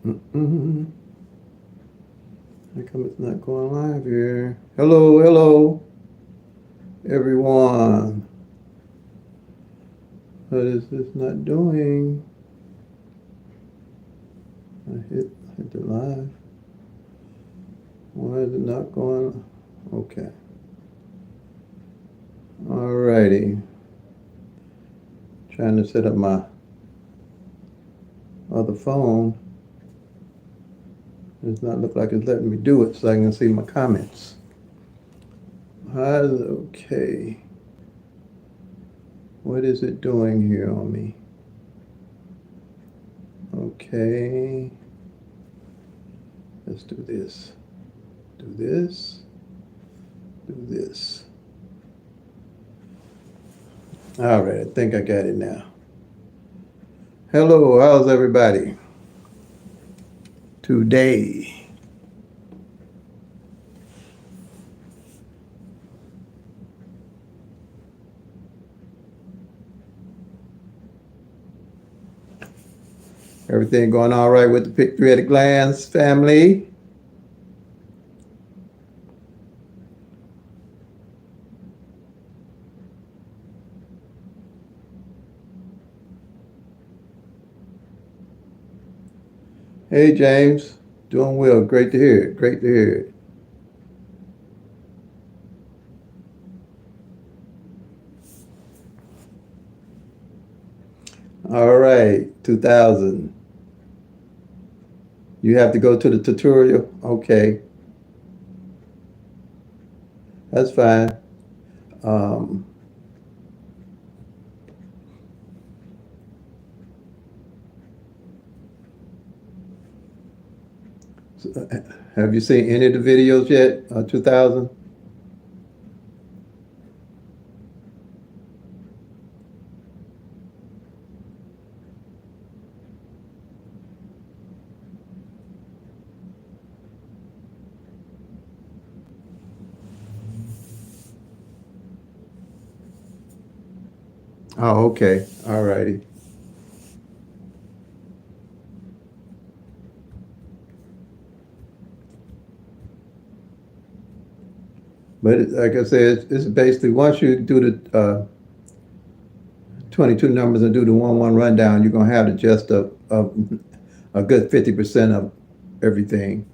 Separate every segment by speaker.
Speaker 1: Mm-mm. How come it's not going live here? Hello, hello, everyone. What is this not doing? I hit the live. Why is it not going? Okay. Alrighty. Trying to set up my other phone. It does not look like it's letting me do it so I can see my comments. Okay. What is it doing here on me? Okay. Let's do this. Do this. Do this. All right, I think I got it now. Hello, how's everybody today? Everything going all right with the Pick Three at a Glance family? Hey, James. Doing well. Great to hear it. Great to hear it. All right, 2000. You have to go to the tutorial? Okay, that's fine. Um, have you seen any of the videos yet? 2000? Oh, okay. All righty. But like I said, it's basically once you do the 22 numbers and do the 1-1 rundown, you're going to have the gist of a good 50% of everything.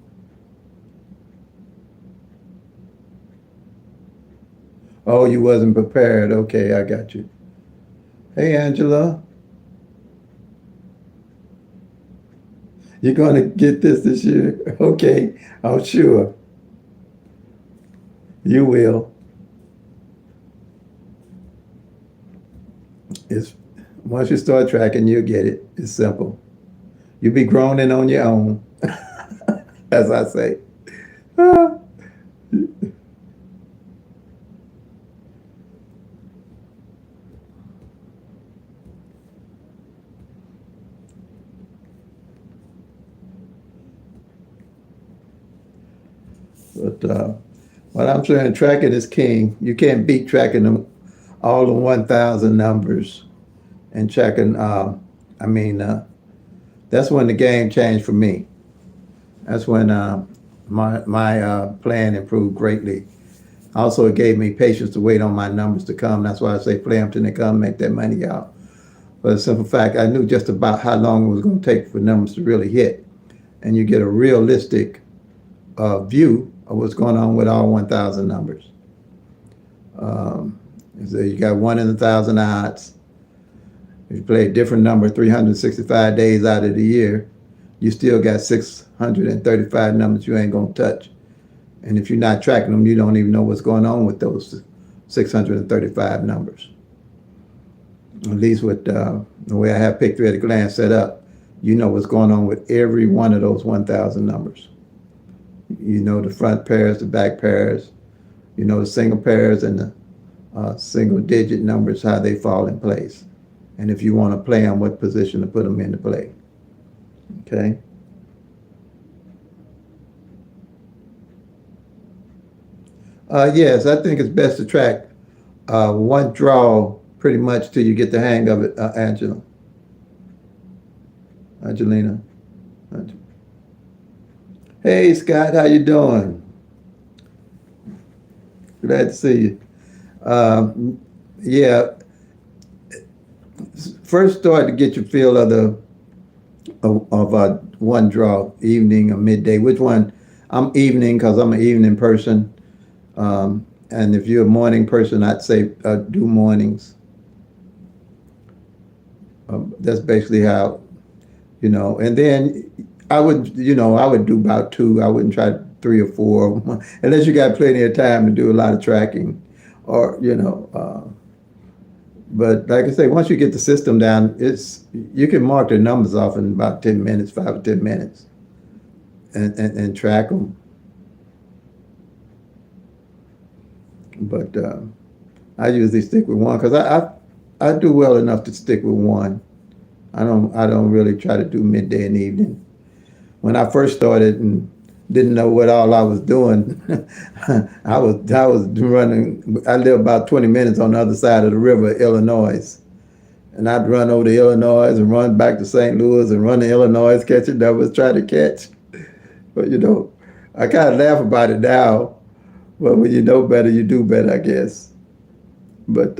Speaker 1: Oh, you wasn't prepared. Okay, I got you. Hey, Angela, you're going to get this year? Okay, I'm sure you will. It's once you start tracking, you'll get it. It's simple. You'll be groaning on your own, as I say. But what I'm saying, tracking is king. You can't beat tracking them all the 1,000 numbers and tracking. I mean, that's when the game changed for me. That's when my plan improved greatly. Also, it gave me patience to wait on my numbers to come. That's why I say play them till they come, make that money out. For the simple fact, I knew just about how long it was going to take for numbers to really hit, and you get a realistic view of what's going on with all 1,000 numbers. Um, so you got 1 in 1,000 odds. If you play a different number 365 days out of the year, you still got 635 numbers you ain't going to touch. And if you're not tracking them, you don't even know what's going on with those 635 numbers. At least with the way I have Pick Three at a Glance set up, you know what's going on with every one of those 1,000 numbers. You know the front pairs, the back pairs, you know the single pairs and the single digit numbers, how they fall in place. And if you want to play them, what position to put them into play. Okay? Yes, I think it's best to track one draw pretty much till you get the hang of it, Angelina. Hey, Scott, how you doing? Glad to see you. Yeah, first start to get your feel of one draw, evening or midday. Which one? I'm evening because I'm an evening person. And if you're a morning person, I'd say do mornings. That's basically how, And then I would do about two. I wouldn't try three or four, unless you got plenty of time to do a lot of tracking, or But like I say, once you get the system down, you can mark the numbers off in about 10 minutes, 5 or 10 minutes, and track them. But I usually stick with one because I do well enough to stick with one. I don't really try to do midday and evening. When I first started and didn't know what all I was doing, I was running. I live about 20 minutes on the other side of the river, Illinois, and I'd run over to Illinois and run back to St. Louis and run to Illinois, catching numbers, try to catch. But I kind of laugh about it now. But when you know better, you do better, I guess. But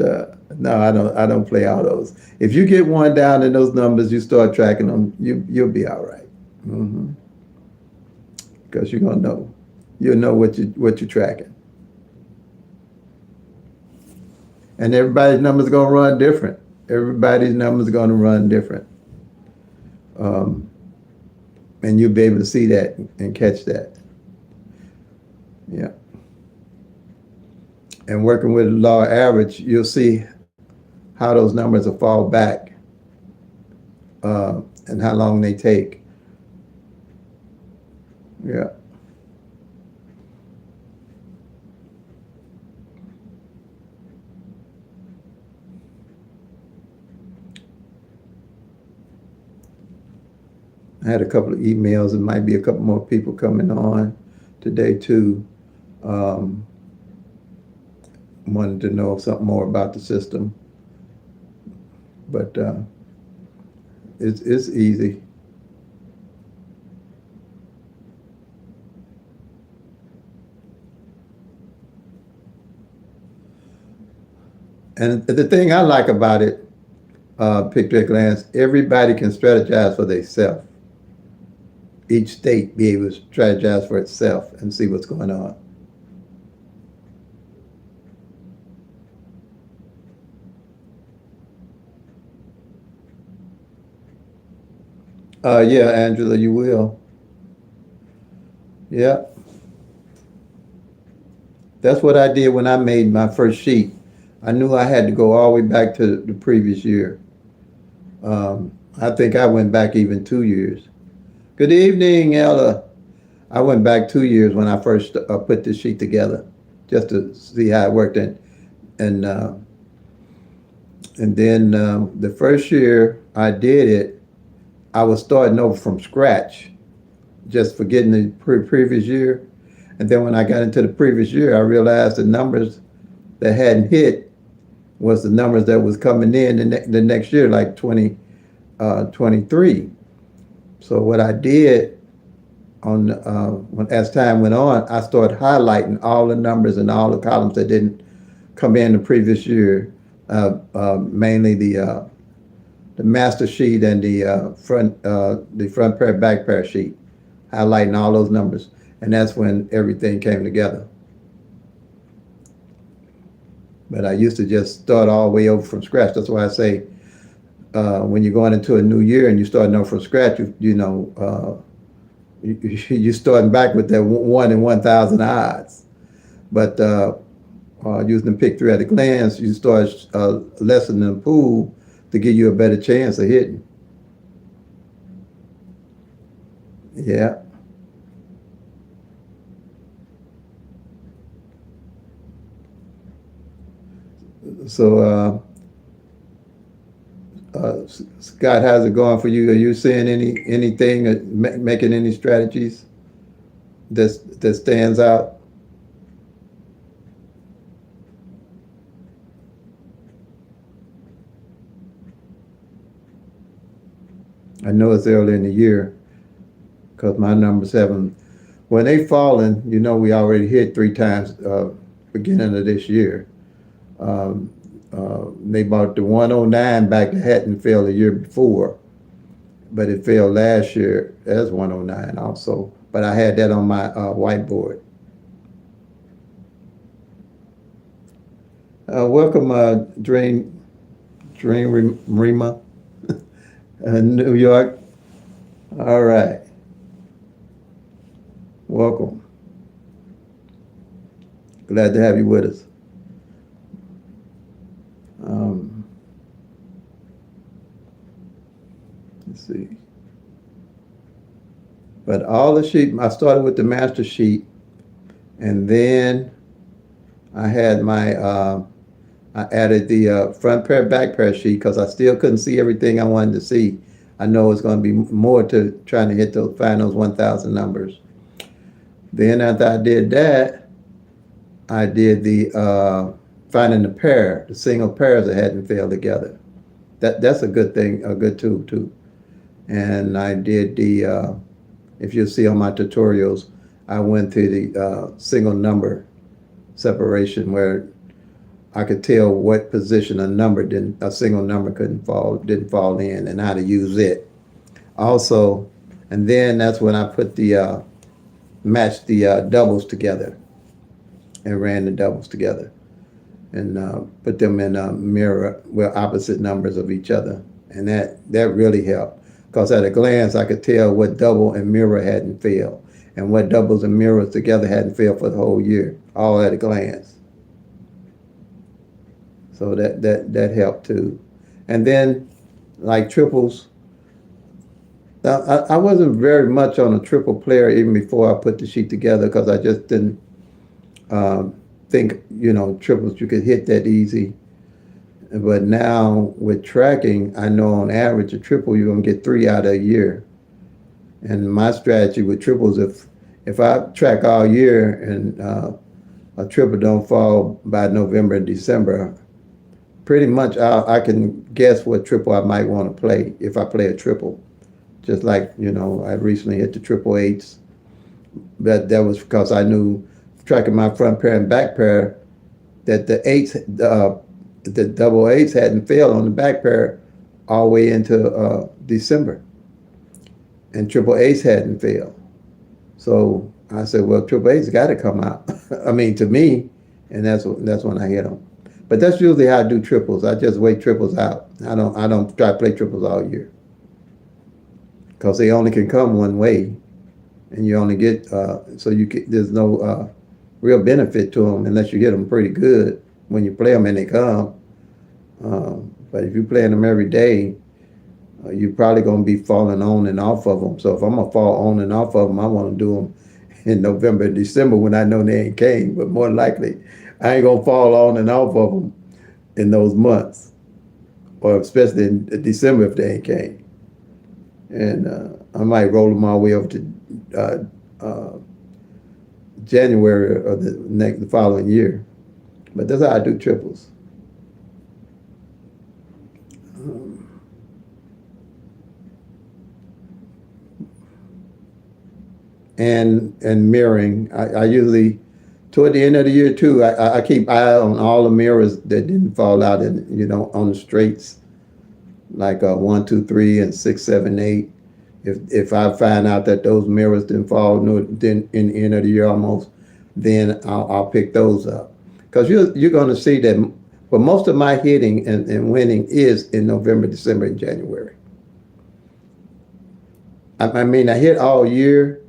Speaker 1: no, I don't play all those. If you get one down in those numbers, you start tracking them, you'll be all right. Because you're gonna know, you'll know what you're tracking, and everybody's numbers are gonna run different. Everybody's numbers are gonna run different, um, and you'll be able to see that and catch that. Yeah, and working with a law average, you'll see how those numbers will fall back, and how long they take. Yeah. I had a couple of emails. There might be a couple more people coming on today too. Um, Wanted to know something more about the system, but it's easy. And the thing I like about it, picture at a glance, everybody can strategize for themselves. Each state be able to strategize for itself and see what's going on. Yeah, Angela, you will. Yeah, that's what I did when I made my first sheet. I knew I had to go all the way back to the previous year. I think I went back even 2 years. Good evening, Ella. I went back 2 years when I first put this sheet together, just to see how it worked. And then the first year I did it, I was starting over from scratch, just forgetting the previous year. And then when I got into the previous year, I realized the numbers that hadn't hit was the numbers that was coming in the next year, like 2023. So what I did as time went on, I started highlighting all the numbers and all the columns that didn't come in the previous year, mainly the master sheet and the front pair, back pair sheet, highlighting all those numbers, and that's when everything came together. But I used to just start all the way over from scratch. That's why I say when you're going into a new year and you're starting over from scratch, you're starting back with that 1 in 1,000 odds. But using the pick three at a glance, you start lessening the pool to give you a better chance of hitting. Yeah. So, Scott, how's it going for you? Are you seeing anything, making any strategies that stands out? I know it's early in the year because my numbers haven't when they fallen, we already hit 3 times beginning of this year. They bought the 109 back that hadn't failed the year before, but it failed last year as 109 also. But I had that on my whiteboard. Welcome, Dream Rima, New York. All right. Welcome. Glad to have you with us. Let's see. But all the sheet, I started with the master sheet, and then I had I added the front pair, back pair sheet because I still couldn't see everything I wanted to see. I know it's going to be more to trying to hit find those 1,000 numbers. Then after I did that, I did the finding the pair, the single pairs that hadn't failed together. That's a good thing, a good tool too. And I did the, if you see on my tutorials, I went to the single number separation where I could tell what position a single number didn't fall in, and how to use it. Also, and then that's when I put the matched the doubles together and ran the doubles together and put them in a mirror with opposite numbers of each other, and that really helped because at a glance I could tell what double and mirror hadn't failed and what doubles and mirrors together hadn't failed for the whole year, all at a glance. So that helped too. And then like triples, I wasn't very much on a triple player even before I put the sheet together because I just didn't think, triples you could hit that easy. But now with tracking, I know on average a triple you're gonna get 3 out of a year. And my strategy with triples, if I track all year and a triple don't fall by November and December, pretty much I can guess what triple I might want to play if I play a triple. Just like, I recently hit the triple eights, but that was because I knew tracking my front pair and back pair that the eights, the double eights hadn't failed on the back pair all the way into December, and triple eights hadn't failed. So I said, well, triple eights got to come out. I mean, to me, and that's when I hit them. But that's usually how I do triples. I just wait triples out. I don't try to play triples all year because they only can come one way, and you only get there's no real benefit to them unless you get them pretty good when you play them and they come. But if you're playing them every day, you're probably going to be falling on and off of them. So if I'm gonna fall on and off of them, I want to do them in November and December when I know they ain't came. But more likely, I ain't gonna fall on and off of them in those months, or especially in December if they ain't came. And I might roll them all the way over to January of the following year. But that's how I do triples. And mirroring, I usually toward the end of the year too, I keep eye on all the mirrors that didn't fall out on the straights, like 1, 2, 3, and 6, 7, 8. If I find out that those mirrors didn't fall in the end of the year almost, then I'll pick those up. Because you're going to see that, but most of my hitting and winning is in November, December, and January. I mean, I hit all year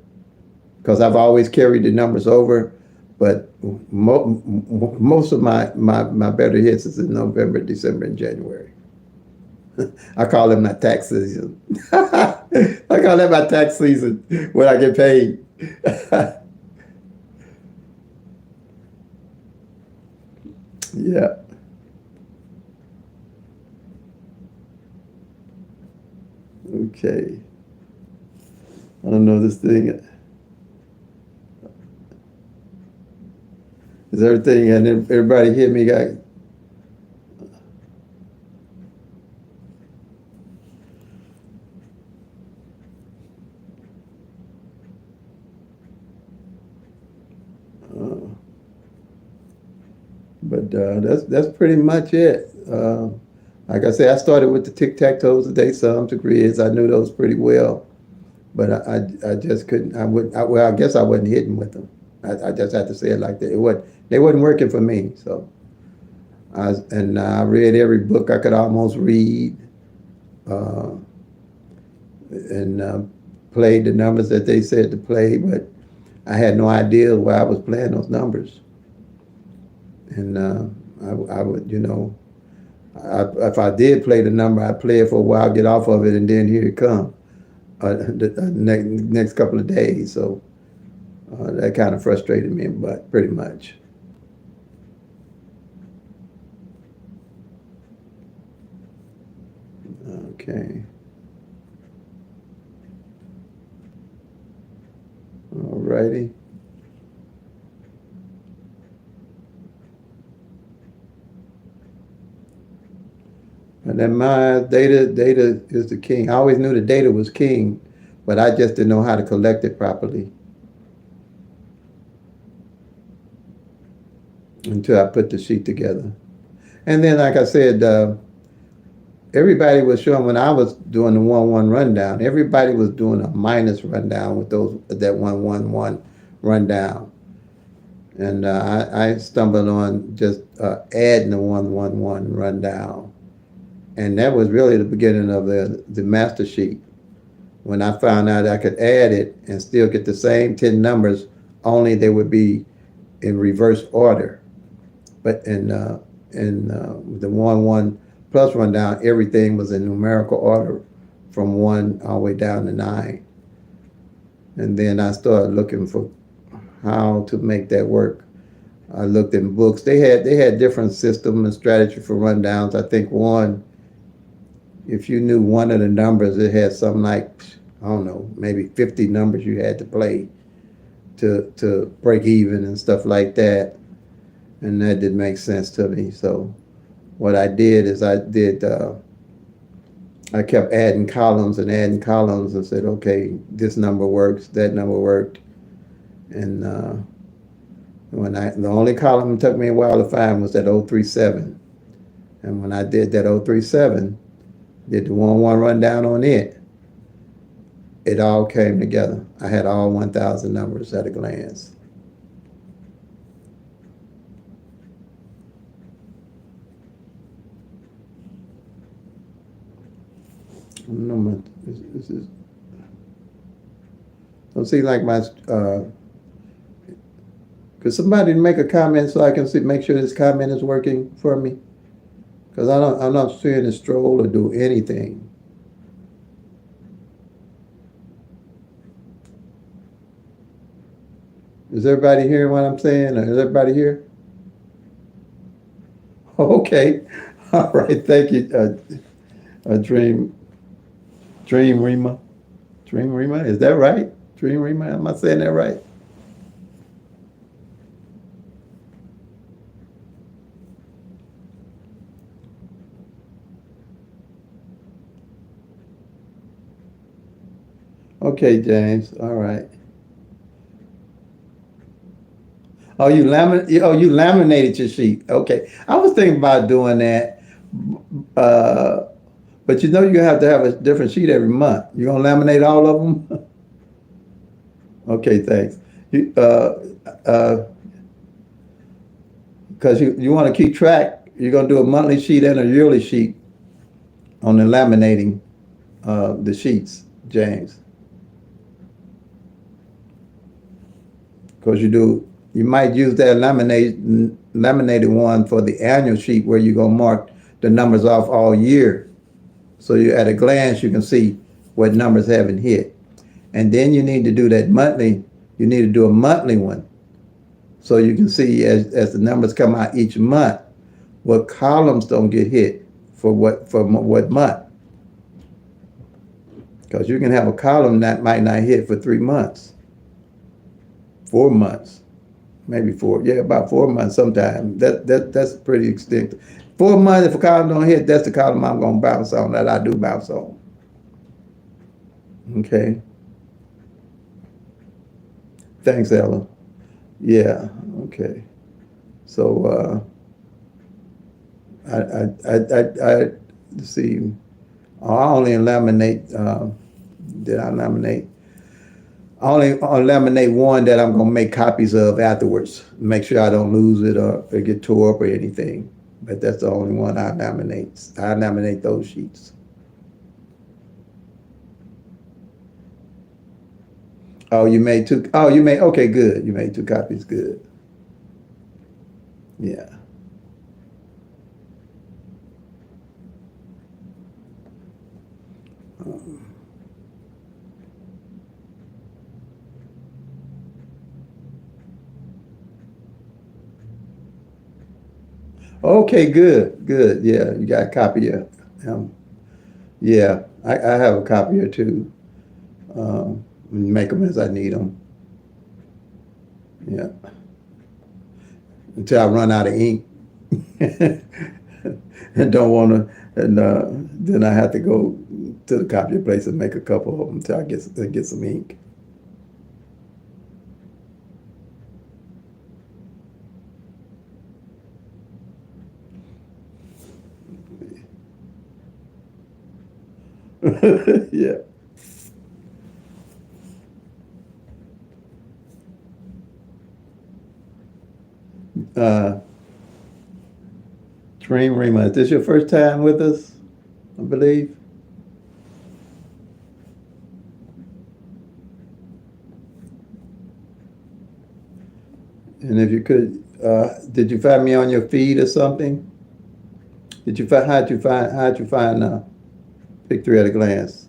Speaker 1: because I've always carried the numbers over, but most of my better hits is in November, December, and January. I call it my tax season. I call that my tax season when I get paid. Yeah. Okay. I don't know this thing. Is everything, and everybody hear me, guys? But that's pretty much it. Like I said, I started with the tic-tac-toes, the day sums, the grids. I knew those pretty well, but I just couldn't. Well, I guess I wasn't hitting with them. I just had to say it like that. They wasn't working for me. So I read every book I could almost read, uh, and played the numbers that they said to play, but I had no idea why I was playing those numbers. And I would, if I did play the number, I'd play it for a while, get off of it, and then here it come the next couple of days. So that kind of frustrated me, but pretty much. Okay. All righty. And then my data is the king. I always knew the data was king, but I just didn't know how to collect it properly until I put the sheet together. And then, like I said, everybody was showing when I was doing the 1-1 rundown. Everybody was doing a minus rundown with that 1-1-1 rundown, and I stumbled on just adding the 1-1-1 rundown, and that was really the beginning of the master sheet. When I found out I could add it and still get the same 10 numbers, only they would be in reverse order. But in the 1-1 plus rundown, everything was in numerical order from 1 all the way down to 9. And then I started looking for how to make that work. I looked in books. They had different system and strategy for rundowns. I think one, if you knew one of the numbers, it had something like, I don't know, maybe 50 numbers you had to play to break even and stuff like that. And that didn't make sense to me. So what I did is I kept adding columns and said, okay, this number works, that number worked. And the only column it took me a while to find was that 037. And when I did that 037, did the 1-1 rundown on it, it all came together. I had all 1,000 numbers at a glance. No, this is don't seem like my. Could somebody make a comment so I can make sure this comment is working for me? Because I'm not seeing it stroll or do anything. Is everybody hearing what I'm saying? Or is everybody here? Okay. All right. Thank you, Dream Rima. Dream Rima. Is that right? Dream Rima. Am I saying that right? Okay, James. All right. You laminated your sheet. Okay. I was thinking about doing that. Uh, but you have to have a different sheet every month. You gonna laminate all of them? Okay, thanks. You, because you want to keep track. You're gonna do a monthly sheet and a yearly sheet on the laminating the sheets, James. Because you might use that laminated one for the annual sheet where you're gonna mark the numbers off all year. So you at a glance you can see what numbers haven't hit. And then you need to do that monthly, you need to do a monthly one. So you can see as the numbers come out each month, what columns don't get hit for what month. Because you can have a column that might not hit for 3 months, 4 months, maybe 4, yeah, about 4 months sometime. That's pretty extinct. 4 months, if a column don't hit, that's the column I'm gonna bounce on, that I do bounce on. Okay. Thanks, Ella. Yeah, okay. So let's see. I only laminate. Did I laminate? I only laminate one that I'm gonna make copies of afterwards. Make sure I don't lose it or it get tore up or anything. But that's the only one I laminate. I laminate those sheets. Oh, you made two. Oh, you made. Okay, good. You made two copies. Good. Yeah. Okay, good, good. Yeah, you got a copy of. Um, yeah, I have a copy or two. Make them as I need them. Yeah, until I run out of ink, and don't want to, and then I have to go to the copier place and make a couple of them until I get some ink. Yeah. Uh, Dream Rima, is this your first time with us? I believe. And if you could, did you find me on your feed or something? Did you find how'd you find Pick Three at a Glance?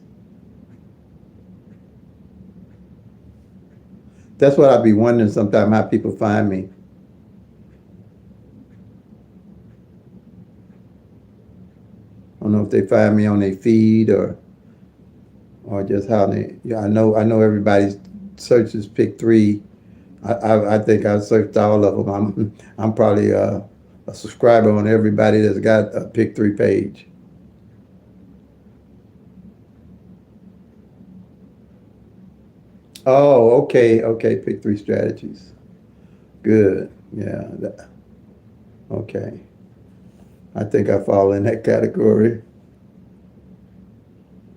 Speaker 1: That's what I'd be wondering sometimes how people find me. I don't know if they find me on their feed or just how they. Yeah, I know everybody searches Pick Three. I think I searched all of them. I'm probably a subscriber on everybody that's got a Pick Three page. Oh, okay, okay. Pick Three strategies. Good. Yeah. Okay. I think I fall in that category.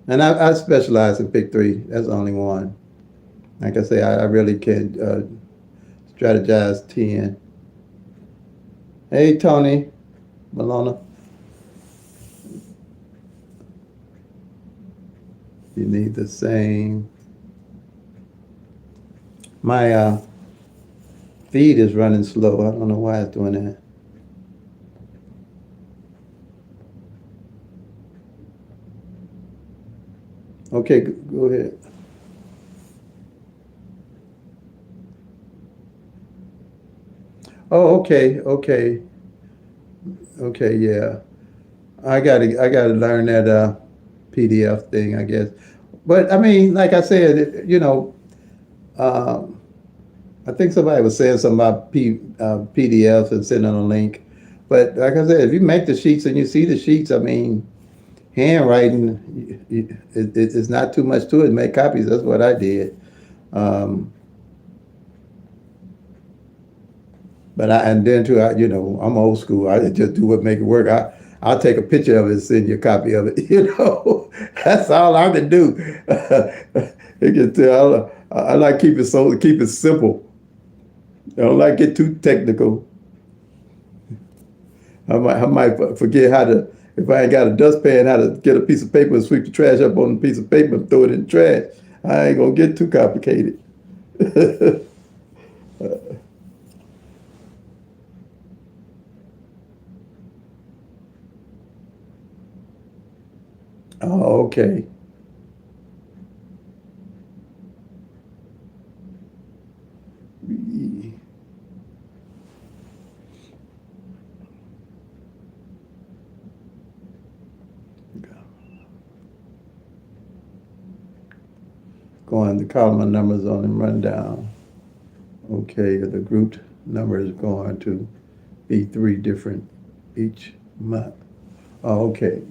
Speaker 1: And I specialize in Pick Three. That's the only one. Like I say, I really can strategize 10. Hey, Tony Malona, you need the same. My feed is running slow. I don't know why it's doing that. Okay, go ahead. Oh, okay, okay, okay, yeah. I gotta learn that PDF thing, I guess. But I mean, like I said, um, I think somebody was saying something about PDFs and sending a link. But like I said, if you make the sheets and you see the sheets, I mean, handwriting, it's not too much to it. Make copies. That's what I did. Um, but and then too, I'm old school. I just do what make it work. I'll take a picture of it and send you a copy of it. That's all I can do. You can tell. I like keep it simple. I don't like get too technical. I might forget how to, if I ain't got a dustpan, how to get a piece of paper and sweep the trash up on a piece of paper and throw it in the trash. I ain't gonna get too complicated. Oh, okay. Going the column numbers on the rundown. Okay, the grouped number is going to be three different each month. Oh, okay.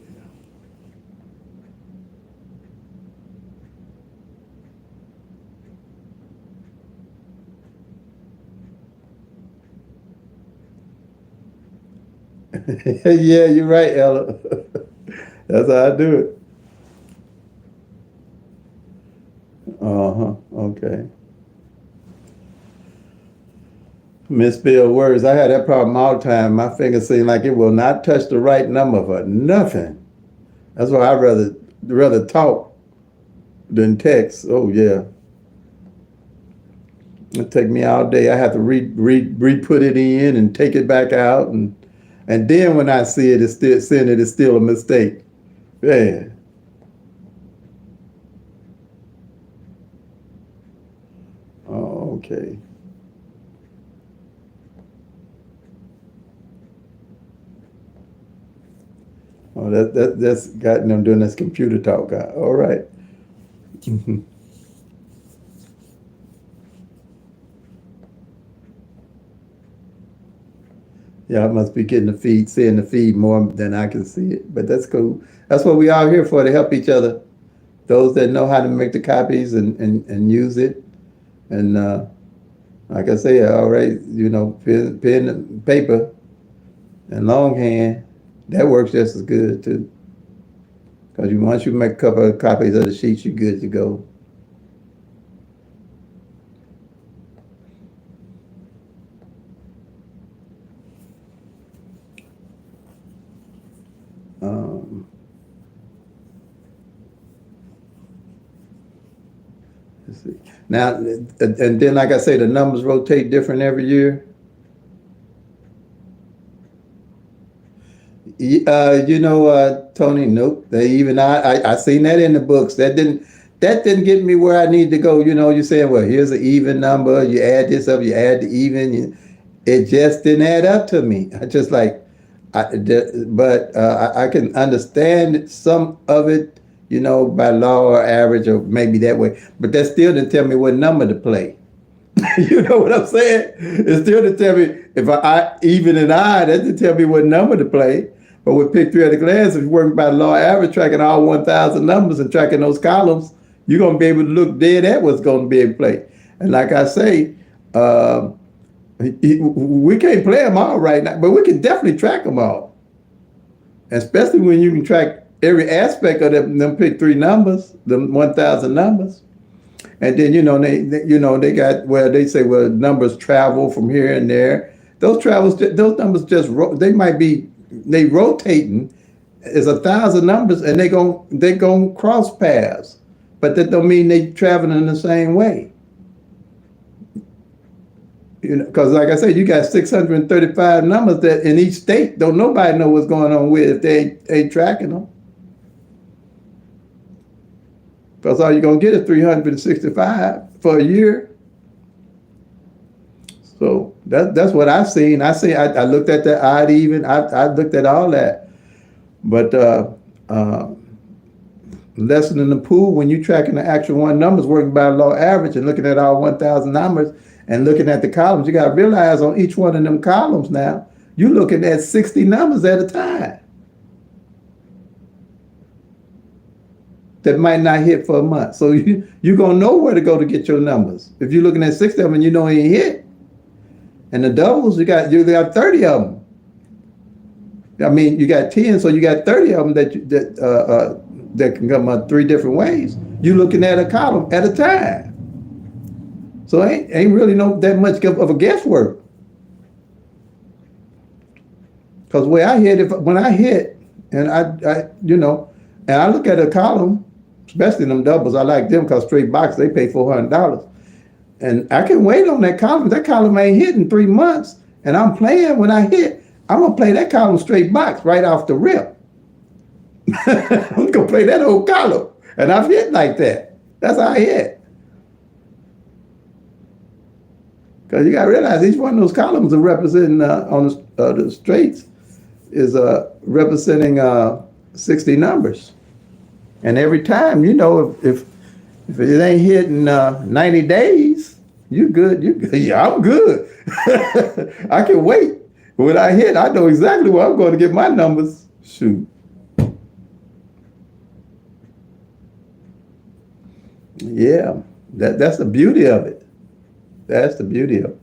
Speaker 1: Yeah, you're right, Ella. That's how I do it. Uh-huh. Okay. Misspelled words. I had that problem all the time. My finger seemed like it will not touch the right number for nothing. That's why I rather talk than text. Oh yeah. It take me all day. I have to re-put it in and take it back out, and then when I see it, it's still seeing it is still a mistake. Yeah. Oh, okay. Oh, that's got them doing this computer talk. All right. Yeah, I must be getting the feed, seeing the feed more than I can see it. But that's cool. That's what we all here for, to help each other. Those that know how to make the copies and use it. And like I say, all right, pen and paper and longhand, that works just as good too. Because once you make a couple of copies of the sheets, you're good to go. Um, let's see. Now, and then like I say, the numbers rotate different every year. Tony, nope. They even I seen that in the books. That didn't get me where I need to go. You're saying, well, here's an even number. You add this up, you add the even. It just didn't add up to me. I just like, but I can understand some of it, by law or average or maybe that way. But that still didn't tell me what number to play. You know what I'm saying? It still didn't tell me if I even and I. That didn't tell me what number to play. But with pick three at a glance, if you're working by law average, tracking all 1,000 numbers and tracking those columns, you're gonna be able to look dead at what's gonna be able to play. And like I say, we can't play them all right now, but we can definitely track them all. Especially when you can track every aspect of them pick three numbers, them 1,000 numbers. And then they got where they say, well, numbers travel from here and there. Those numbers they might be they rotating. It's 1,000 numbers, and they gon' cross paths, but that don't mean they traveling in the same way. Because like I said, you got 635 numbers that in each state don't nobody know what's going on with if they ain't tracking them. Because all you're gonna get is 365 for a year. So that's what I've seen. I looked at the odd even. I looked at all that. But lesson in the pool, when you're tracking the actual one numbers, working by law average and looking at all 1,000 numbers and looking at the columns, you got to realize on each one of them columns now, you're looking at 60 numbers at a time that might not hit for a month. So you're going to know where to go to get your numbers. If you're looking at 60 of them and you know you ain't hit, and the doubles, you got 30 of them. I mean, you got 10, so you got 30 of them that can come out three different ways. You're looking at a column at a time. So ain't really that much of a guesswork. Because the way I hit, when I hit, and and I look at a column, especially them doubles, I like them because straight box, they pay $400. And I can wait on that column. That column ain't hit in 3 months. And I'm playing when I hit. I'm going to play that column straight box right off the rip. I'm going to play that whole column. And I've hit like that. That's how I hit. Because you got to realize each one of those columns are representing on the straights is representing 60 numbers. And every time, if it ain't hit in 90 days, you good. You good. Yeah, I'm good. I can wait. When I hit, I know exactly where I'm going to get my numbers. Shoot. Yeah, that's the beauty of it. That's the beauty of it.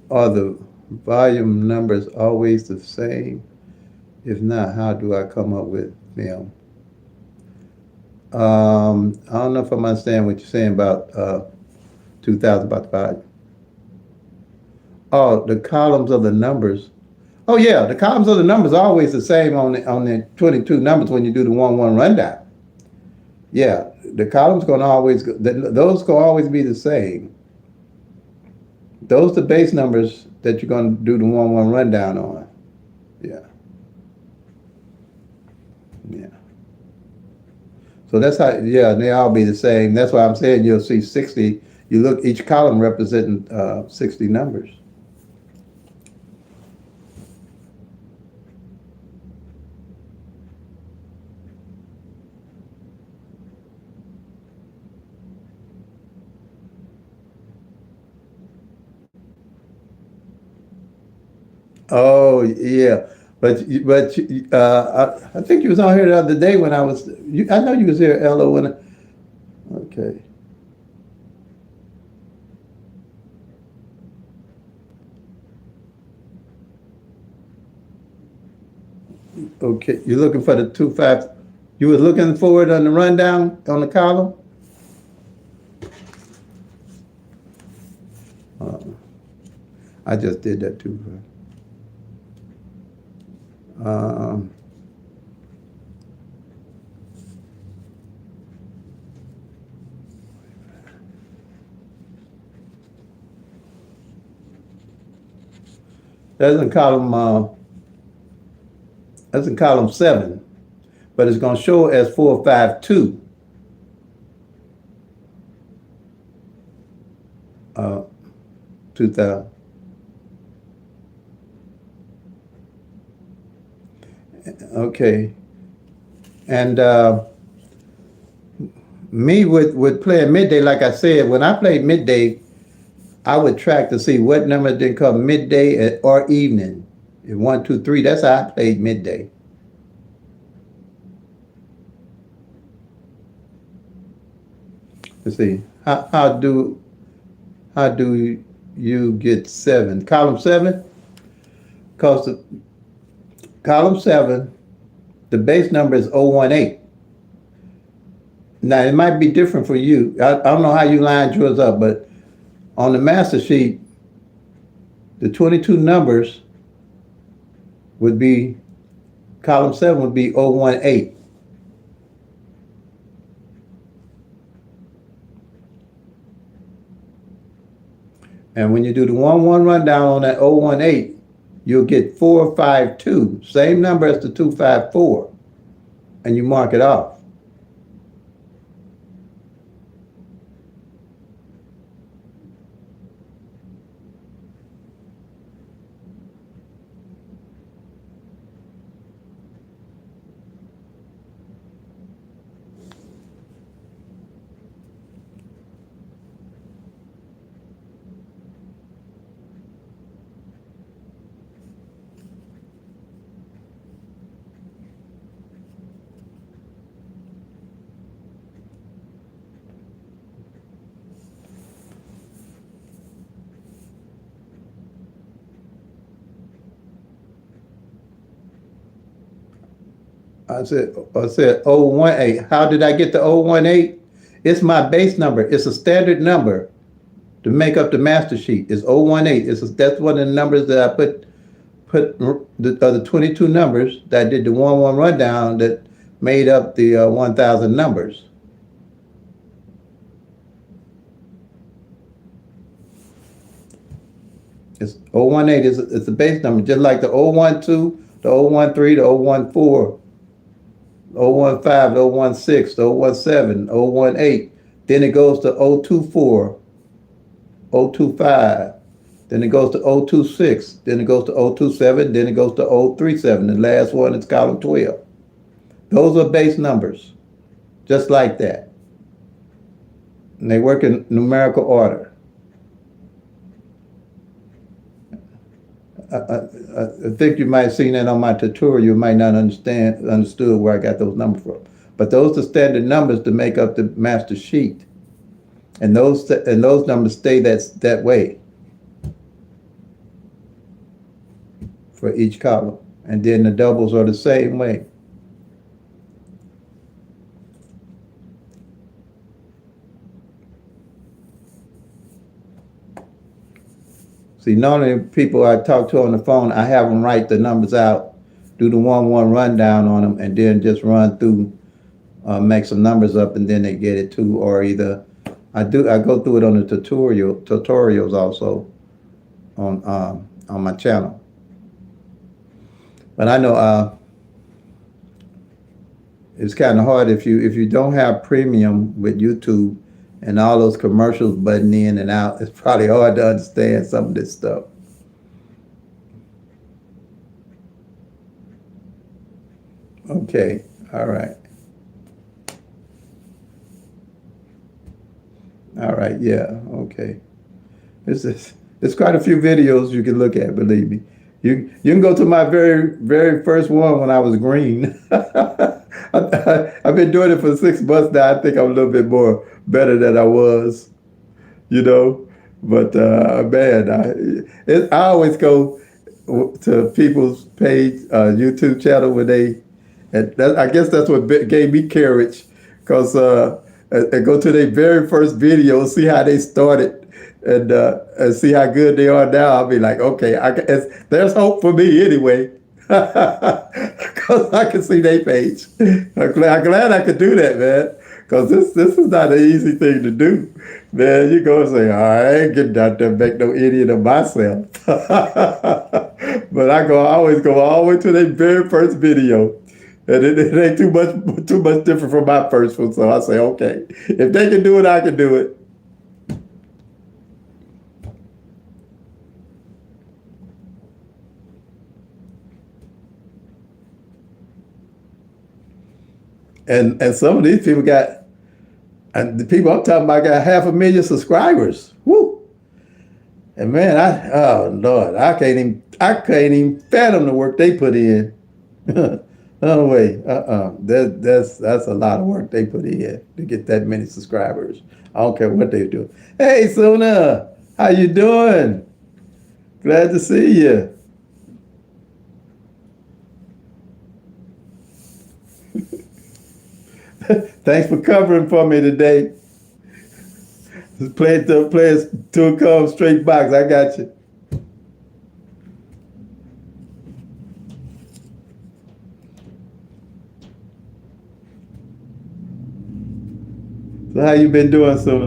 Speaker 1: Are the volume numbers always the same? If not, how do I come up with them? I don't know if I'm understanding what you're saying about 2000, about the volume. Oh, the columns of the numbers. Oh yeah, the columns of the numbers are always the same on the 22 numbers when you do the 1-1 rundown. Yeah, the columns gonna always those gonna always be the same. Those the base numbers that you're gonna do the 1-1 rundown on. Yeah, yeah. So that's how. Yeah, they all be the same. That's why I'm saying you'll see 60. You look each column representing 60 numbers. Oh yeah, I think you was on here the other day when I was. I know you was here, Ella. Okay, okay. You're looking for the 2-5. You was looking for it on the rundown on the column. Uh, I just did that too. Um, that's in column. That's in column 7, but it's going to show as 452. 2000. Okay, and me with playing midday, like I said, when I played midday, I would track to see what number didn't come midday or evening. 1, 2, 3. That's how I played midday. Let's see. How do you get 7? Column 7, because column 7, the base number is 018. Now it might be different for you. I don't know how you lined yours up, but on the master sheet, the 22 numbers would be, column 7 would be 018. And when you do the 1-1 rundown on that 018, you'll get 452, same number as the 254, and you mark it off. I said 018. How did I get the 018? It's my base number. It's a standard number to make up the master sheet. It's 018. That's one of the numbers that I put the 22 numbers that I did the 1-1 rundown that made up the 1,000 numbers. It's 018 is the base number, just like the 012, the 013, the 014. 015, the 016, the 017, 018. Then it goes to 024, 025. Then it goes to 026. Then it goes to 027. Then it goes to 037. The last one is column 12. Those are base numbers, just like that. And they work in numerical order. I think you might have seen that on my tutorial. You might not understood where I got those numbers from. But those are standard numbers to make up the master sheet. And those numbers stay that way. for each column. And then the doubles are the same way. See, normally people I talk to on the phone, I have them write the numbers out, do the 1-1 rundown on them, and then just run through, make some numbers up, and then they get it too. Or either I go through it on the tutorials also on my channel. But I know it's kind of hard if you don't have premium with YouTube and all those commercials butting in and out. It's probably hard to understand some of this stuff. Okay, all right. All right, yeah, okay. It's quite a few videos you can look at, believe me. You can go to my very first one when I was green. I've been doing it for 6 months now. I think I'm a little bit more better than I was, you know. But man, I always go to people's page, YouTube channel when I guess that's what gave me courage, because I go to their very first video, see how they started, and see how good they are now. I'll be like, okay, there's hope for me anyway, because I can see their page. I'm glad I could do that, man, because this is not an easy thing to do, man. You go and say, I ain't getting out there and make no idiot of myself. But I always go all the way to their very first video. And it ain't too much different from my first one. So I say, okay, if they can do it, I can do it. And some of these people and the people I'm talking about got 500,000 subscribers. Woo! And man, oh Lord, I can't even fathom the work they put in. No way, that's a lot of work they put in to get that many subscribers. I don't care what they do. Hey, Suna, how you doing? Glad to see you. Thanks for covering for me today. Play us to a come straight box. I got you. So how you been doing, Suna?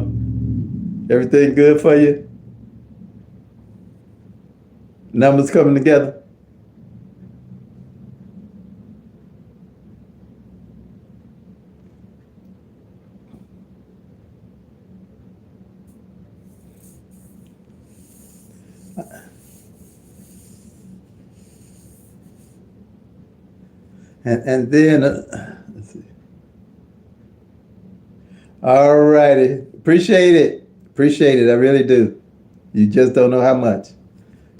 Speaker 1: Everything good for you? Numbers coming together? And then, let's see. All righty. Appreciate it. Appreciate it. I really do. You just don't know how much.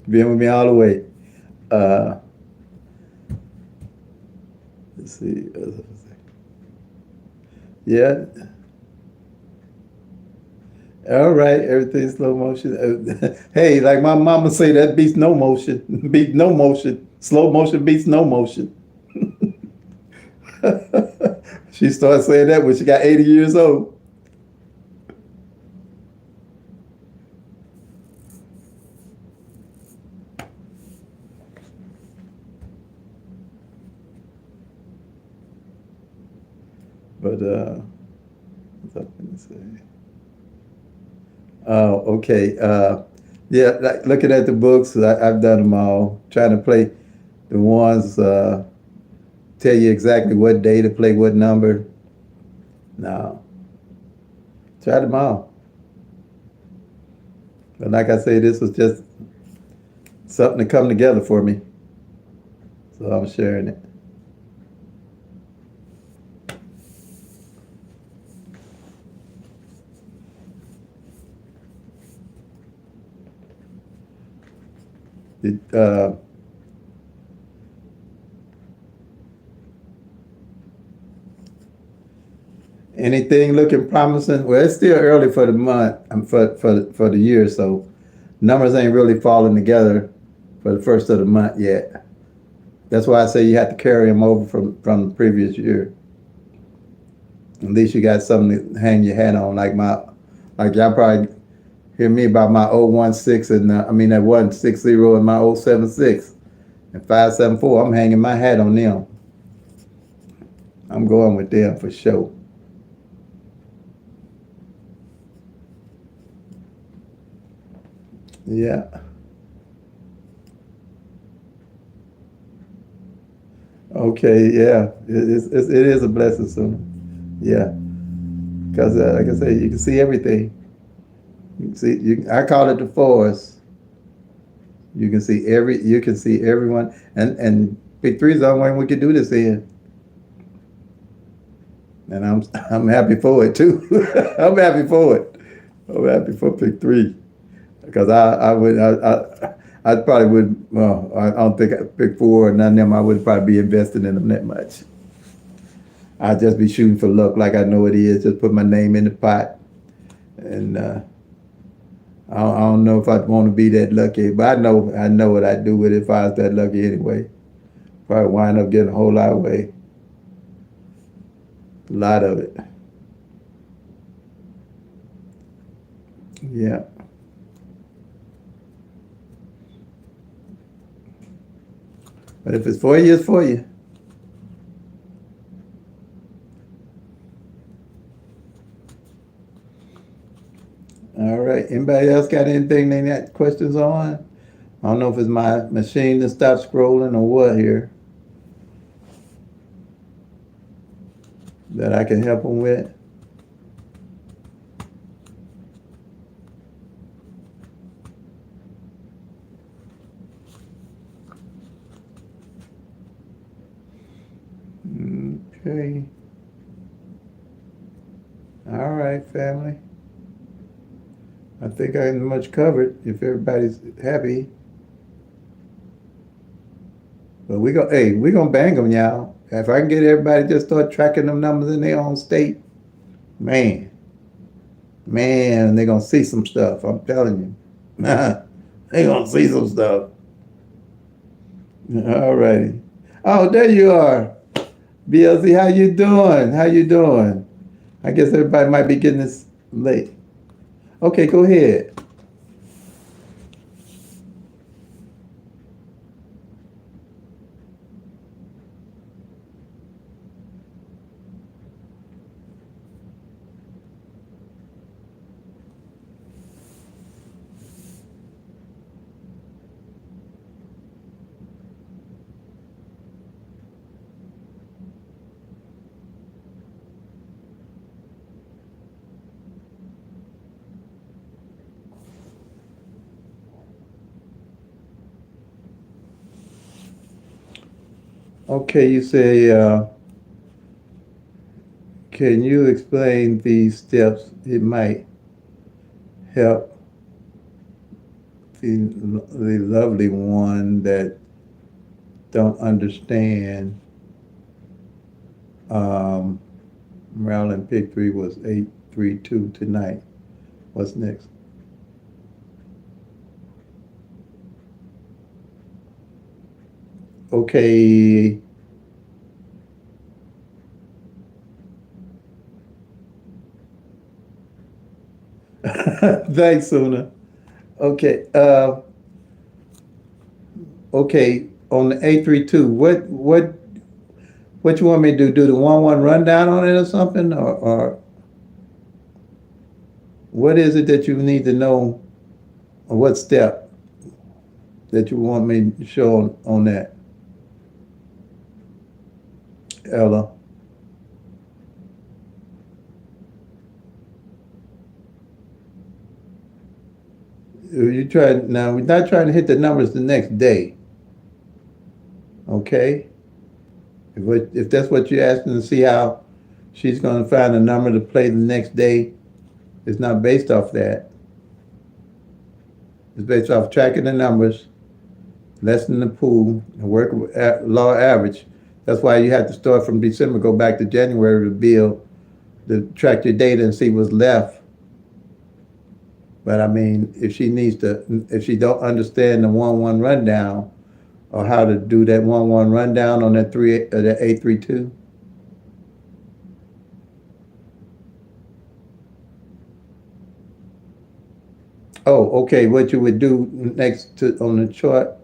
Speaker 1: Being with me all the way. Let's see. Yeah. All right. Everything's slow motion. Hey, like my mama say, that beats no motion. Beat no motion. Slow motion beats no motion. She started saying that when she got 80 years old. But what's I going to say? Oh, okay. Yeah, like looking at the books, I've done them all. Trying to play the ones. Tell you exactly what day to play what number. No. Tried them all. But like I say, this was just something to come together for me. So I'm sharing it. Anything looking promising? Well, it's still early for the month, for the year, so numbers ain't really falling together for the first of the month yet. That's why I say you have to carry them over from the previous year. At least you got something to hang your hat on, like y'all probably hear me about my 016 and that 160 and my 076 and 574. I'm hanging my hat on them. I'm going with them for sure. Yeah. Okay. Yeah. It is a blessing, soon. Yeah. Because like I say, you can see everything. You can see. I call it the forest. You can see everyone, and Big Three's the only one we can do this in, and I'm happy for it too. I'm happy for it. I'm happy for Big Three because I probably would. Well, I don't think Big Four or none of them. I would probably be investing in them that much. I'd just be shooting for luck, like I know it is. Just put my name in the pot, and I don't know if I'd want to be that lucky, but I know what I'd do with it if I was that lucky anyway. Probably wind up getting a whole lot away. A lot of it. Yeah. But if it's for you, it's for you. All right. Anybody else got anything they got questions on? I don't know if it's my machine that stopped scrolling or what here that I can help them with. Okay. All right, family. I think I am much covered if everybody's happy. But we gonna bang them, y'all. If I can get everybody to just start tracking them numbers in their own state, man, they're gonna see some stuff. I'm telling you, they gonna see some stuff. All righty. Oh, there you are, BLZ. How you doing? How you doing? I guess everybody might be getting this late. Okay, go ahead. Okay, you say, can you explain these steps? It might help the lovely one that don't understand. Maryland Pick 3 was 832 tonight. What's next? Okay. Thanks, Una. Okay. Okay. On the 832, what you want me to do? Do the 1-1 rundown on it or something, or what is it that you need to know, or what step that you want me to show on that, Ella? You try now. We're not trying to hit the numbers the next day. Okay. If that's what you're asking to see how she's going to find a number to play the next day, it's not based off that. It's based off tracking the numbers, lessening the pool, and work with law average. That's why you have to start from December, go back to January to build, to track your data and see what's left. But I mean, if she don't understand the 1-1 rundown or how to do that 1-1 rundown on that 832. Oh, okay. What you would do next to on the chart?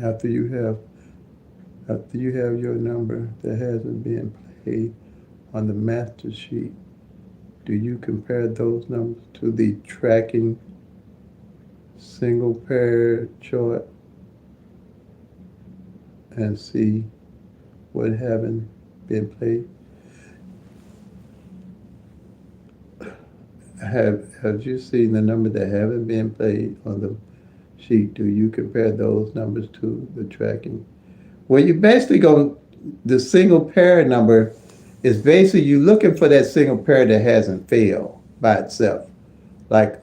Speaker 1: After you have after you have your number that hasn't been played on the master sheet, do you compare those numbers to the tracking single pair chart and see what haven't been played? Have you seen the number that haven't been played on the sheet? Do you compare those numbers to the tracking? Well, you basically go, the single pair number is basically you looking for that single pair that hasn't failed by itself. Like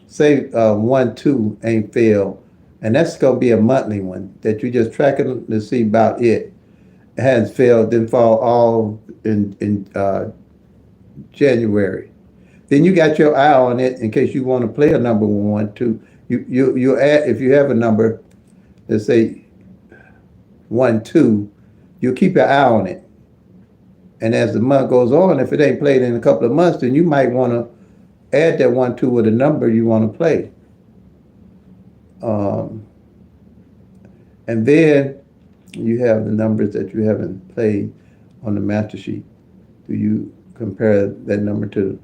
Speaker 1: say 1-2 ain't failed, and that's gonna be a monthly one that you just tracking to see about it. It hasn't failed, then fall all in January. Then you got your eye on it in case you want to play a number 1-2. You add, if you have a number, let's say 1-2, you keep your eye on it. And as the month goes on, if it ain't played in a couple of months, then you might want to add that 1-2 with a number you want to play. Um, and then you have the numbers that you haven't played on the master sheet. Do you compare that number to?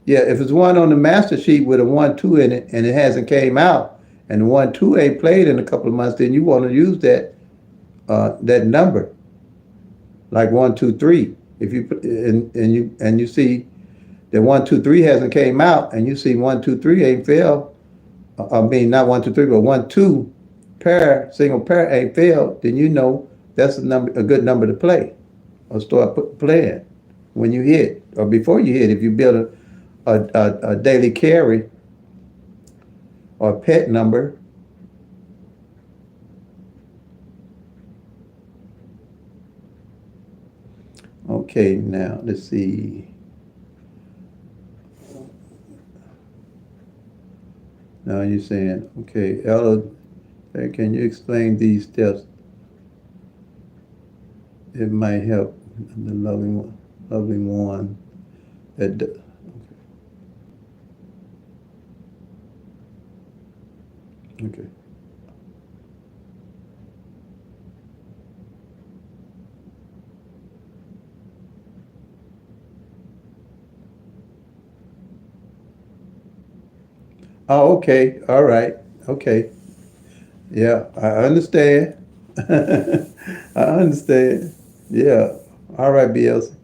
Speaker 1: Yeah, if it's one on the master sheet with a 1-2 in it and it hasn't came out, and the 1-2 ain't played in a couple of months, then you want to use that number, like 1-2-3. If you and you see that 1-2-3 hasn't came out, and you see 1-2-3 ain't failed. I mean, not 1-2-3, but 1-2 pair, single pair ain't failed. Then you know that's a good number to play, or start playing when you hit or before you hit. If you build a daily carry or a pet number. Okay, now let's see. Now you're saying, okay, Ella, can you explain these steps? It might help the lovely one that. Okay. Oh, okay. All right. Okay. Yeah, I understand. I understand. Yeah. All right, BLC.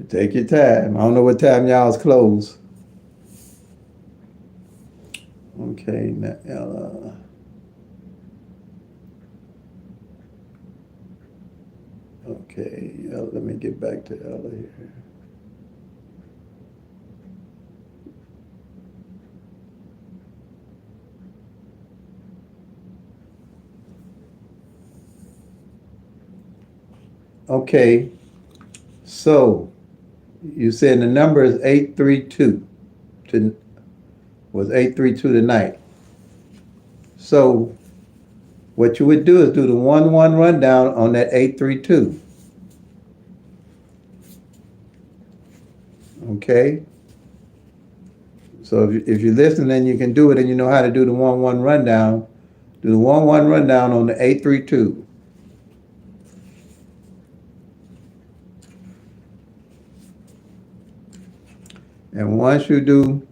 Speaker 1: Take your time. I don't know what time y'all's close. Okay, now Ella. Okay, let me get back to Ella here. Okay, so you said the number is 832 was 832 tonight. So what you would do is do the 1-1 rundown on that 832. Okay? So if you listen and you can do it and you know how to do the 1-1 rundown, do the 1-1 rundown on the 832. And once you do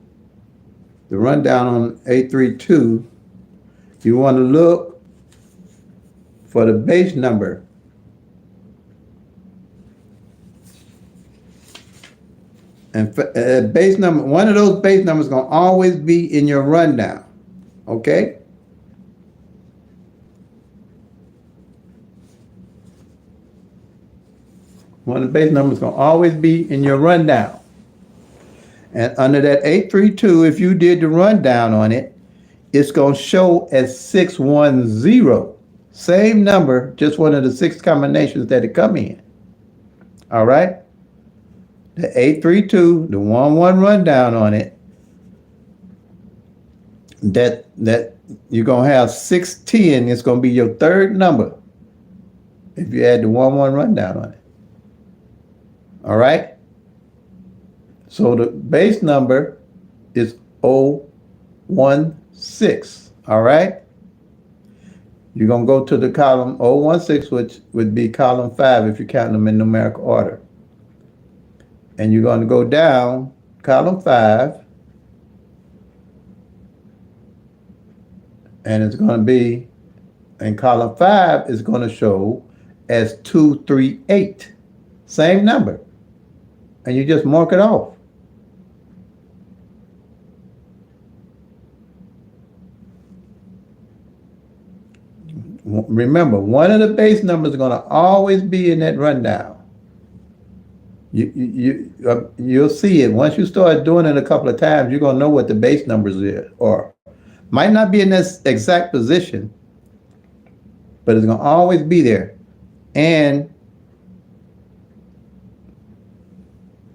Speaker 1: the rundown on 832, you want to look for the base number. And base number, one of those base numbers is going to always be in your rundown. Okay? One of the base numbers is going to always be in your rundown. And under that 832, if you did the rundown on it, it's going to show as 610. Same number, just one of the 6 combinations that it come in. All right? The 832, the 11 rundown on it, that you're going to have 610. It's going to be your third number if you add the 11 rundown on it. All right? So the base number is 016. All right? You're going to go to the column 016, which would be column 5 if you count them in numerical order. And you're going to go down column 5. And it's going to be, in column 5, is going to show as 238. Same number. And you just mark it off. Remember, one of the base numbers is going to always be in that rundown. You'll see it. Once you start doing it a couple of times, you're going to know what the base numbers are. Might not be in this exact position, but it's going to always be there. And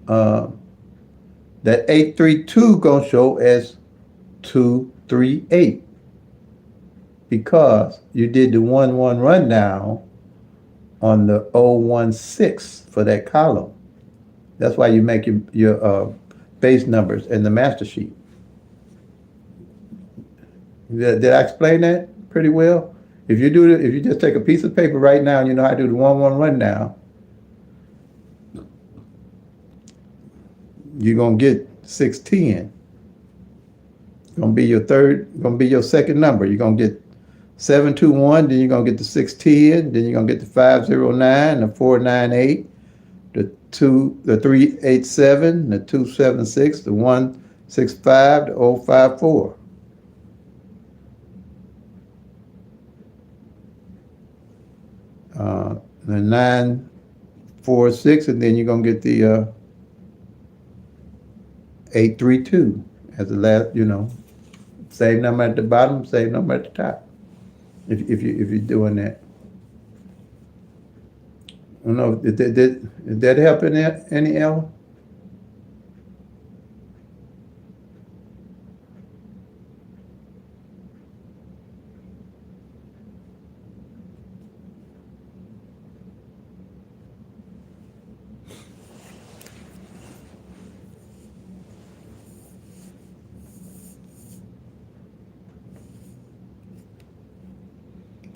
Speaker 1: that 832 going to show as 238 because you did the 11 rundown on the 016 for that column. That's why you make your base numbers in the master sheet. Did I explain that pretty well? If you just take a piece of paper right now and you know how to do the 11 rundown, you're gonna get 610. Gonna be your second number. You're gonna get 721, then you're gonna get the 610, then you're gonna get the 509, the 498, the 387, the 276, the 165, the 054. The 946, and then you're gonna get the 832 as the last, same number at the bottom, same number at the top. If you're doing that. I don't know, did that help any Ella?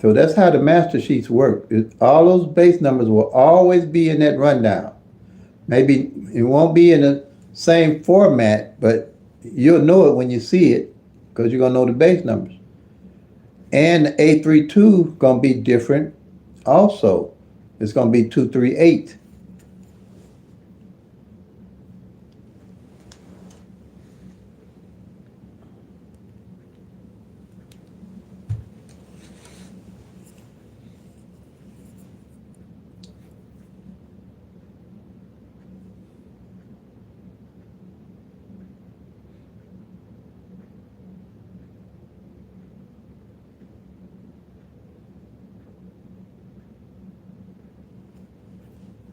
Speaker 1: So that's how the master sheets work. All those base numbers will always be in that rundown. Maybe it won't be in the same format, but you'll know it when you see it because you're going to know the base numbers. And the 832 going to be different also. It's going to be 238.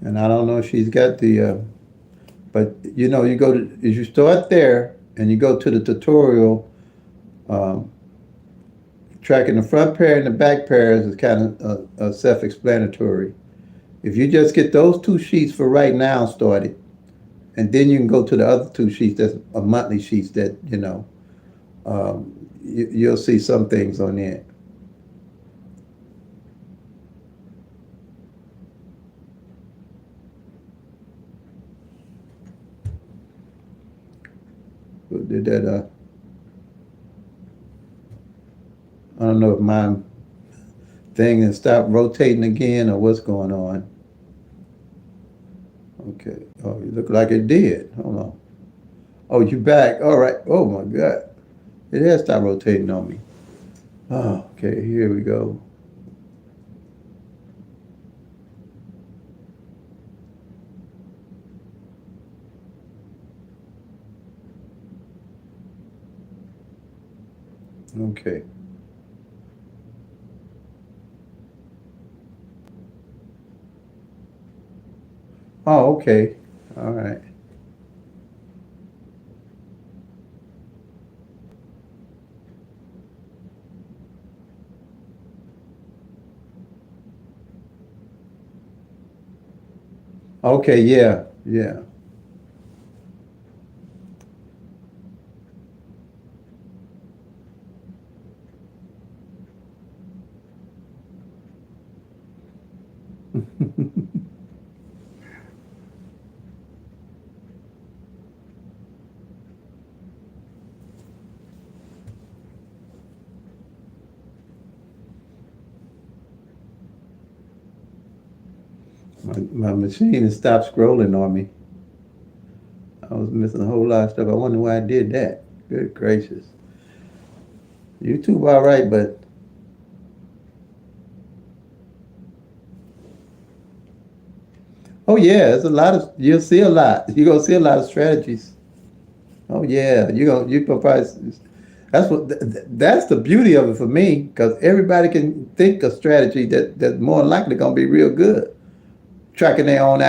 Speaker 1: And I don't know if she's got the, but you start there and you go to the tutorial, tracking the front pair and the back pairs is kind of self-explanatory. If you just get those 2 sheets for right now started, and then you can go to the other 2 sheets, that's a monthly sheets that, you'll see some things on there. Did that, I don't know if my thing has stopped rotating again or what's going on. Okay. Oh, you look like it did. Hold on. Oh, you back. All right. Oh my God. It has stopped rotating on me. Oh, okay. Here we go. Okay. Oh, okay. All right. Okay, yeah, yeah. My machine has stopped scrolling on me. I was missing a whole lot of stuff. I wonder why I did that. Good gracious. YouTube all right, but oh yeah, there's a lot of you'll see a lot. You're gonna see a lot of strategies. Oh yeah, you can probably that's the beauty of it for me because everybody can think a strategy that's more likely gonna be real good, tracking their own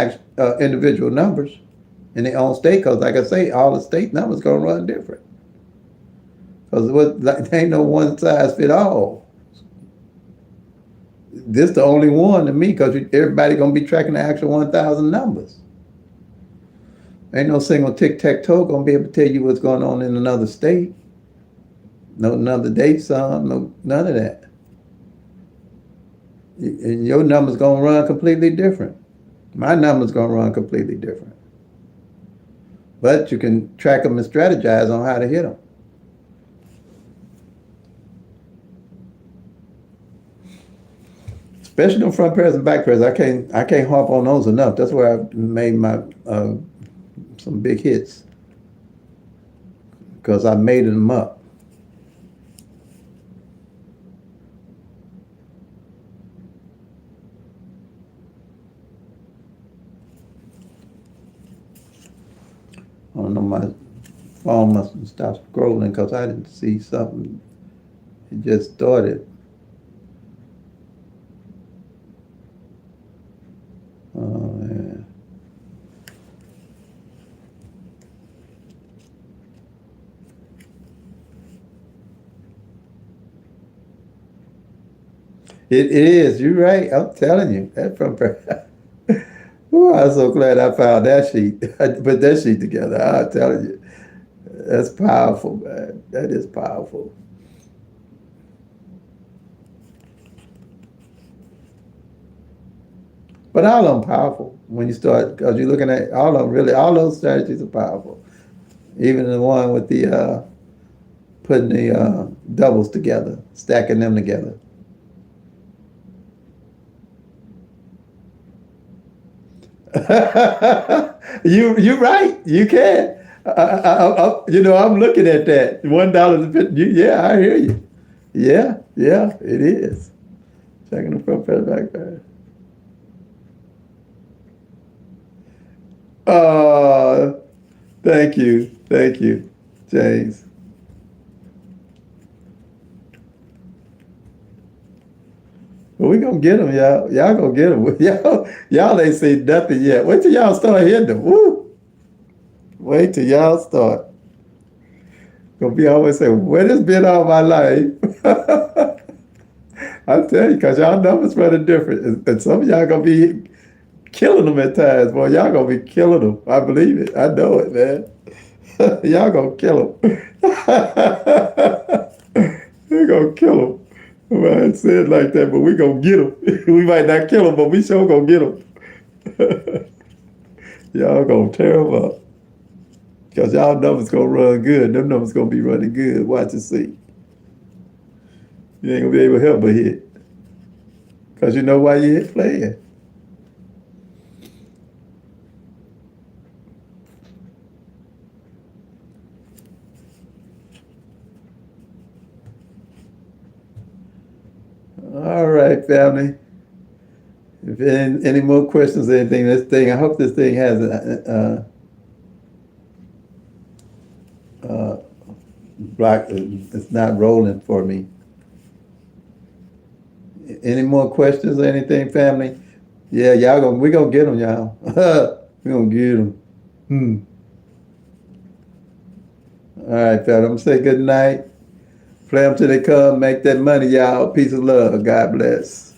Speaker 1: individual numbers in their own state. Because like I say, all the state numbers gonna run different. Because there ain't no one size fit all. This the only one to me because everybody gonna be tracking the actual 1,000 numbers. Ain't no single tic tac toe gonna be able to tell you what's going on in another state. No, another date song, no, none of that. And your number's gonna run completely different. My number's gonna run completely different. But you can track them and strategize on how to hit them. Especially them front pairs and back pairs. I can't harp on those enough. That's where I made my some big hits because I made them up. I don't know, my phone must have stopped scrolling because I didn't see something. It just started. Oh, yeah. It is. You're right. I'm telling you. That from. Ooh, I'm so glad I found that sheet. I put that sheet together. I'm telling you, that's powerful, man. That is powerful. But all of them powerful when you start because you're looking at all of them. Really, all those strategies are powerful. Even the one with the putting the doubles together, stacking them together. You're right. You can. I'm looking at that $1. Yeah, I hear you. Yeah, yeah, it is. Checking the front page back there. Oh, thank you, James. Well, we gonna get them, y'all. Y'all gonna get them. Y'all ain't seen nothing yet. Wait till y'all start hitting them. Woo! Wait till y'all start. Gonna be always saying, "Where this been all my life?" I tell you, cause y'all numbers running different, and some of y'all gonna be killing them at times. Boy, y'all gonna be killing them. I believe it. I know it, man. Y'all gonna kill them. They gonna kill them. Well, I said it like that, but we gonna get them. We might not kill them, but we sure gonna get them. Y'all gonna tear them up. Cause y'all numbers gonna run good. Them numbers gonna be running good. Watch and see. You ain't gonna be able to help but hit. Cause you know why you hit playing. All right, family. If any more questions or anything, I hope this thing has block, it's not rolling for me. Any more questions or anything, family? Yeah, we gonna get them, y'all. We gonna get them. All right, fella, I'm gonna say good night. Play them till they come. Make that money, y'all. Peace and love. God bless.